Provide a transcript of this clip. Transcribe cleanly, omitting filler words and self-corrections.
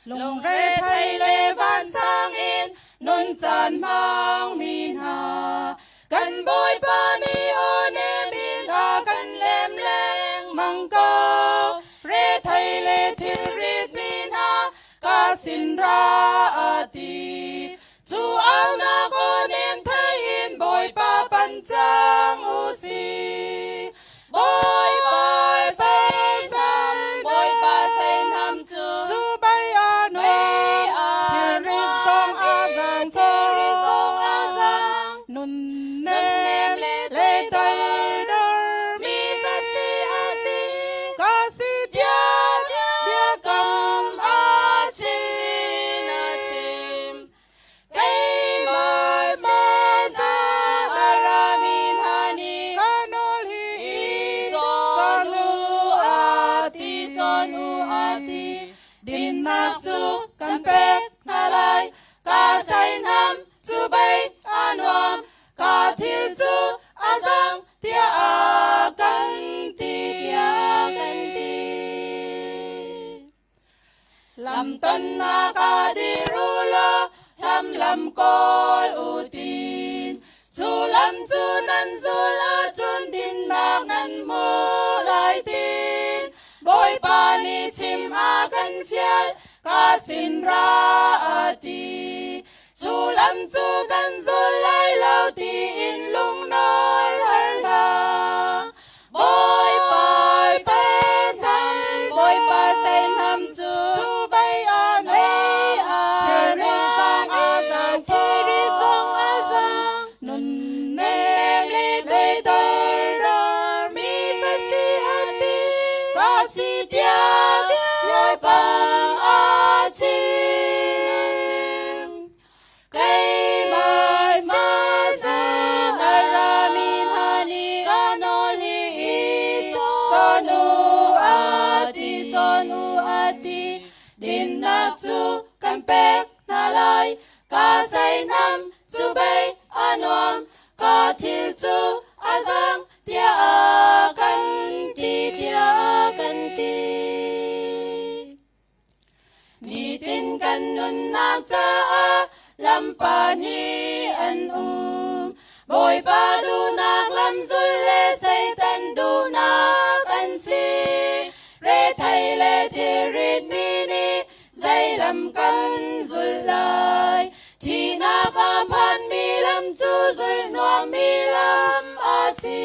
lùng rê thay lê van sang in nun chan mang min ha kan boy pa ni o ne min ha kan lem leng mang ko re thay lê thil rit min ha ka sin ra ati chu ao na ko nem thay in boy pa pan chang u si boy pa say nam boy pa say nam chu bay a no thil rit song a zang thil rit song a zang nun nem le tay dar mi ka si ati ka si dia dia kam a chim na chim kay mai sa sa aramin hani kanol hi chon u ati din na chu kan pek na lai ka sai nam chu bay anwam ka thil chu azang tia a kan ti lam ton na ka di rulo lam kol utin chu lam chu nan zula chun din mak nan mu lai tin boy pa ni chim a kan fial ka sin ra ati chu lam chu kan zul lai lau ti in lung nol har la boy pa say sam boy pa say nam chu bay a no thiri song a sang thiri song a sang nun nem le day day dar mi ka si ati ka si dia dia kam a chim kay mai sa sa aramin hani kanol hi chon u ati din na chu kan pek na lai ka sai nam chu bay anwam ka thil chu azang tia a kan ti ni tin kan nun nak cha a lam pa ni an boy pa du nak lam zul le sai tan du nak an si re thay le thi rit mi ni dây lam kan zul lai thi na kam han mi lam chu zul nuam mi lam a si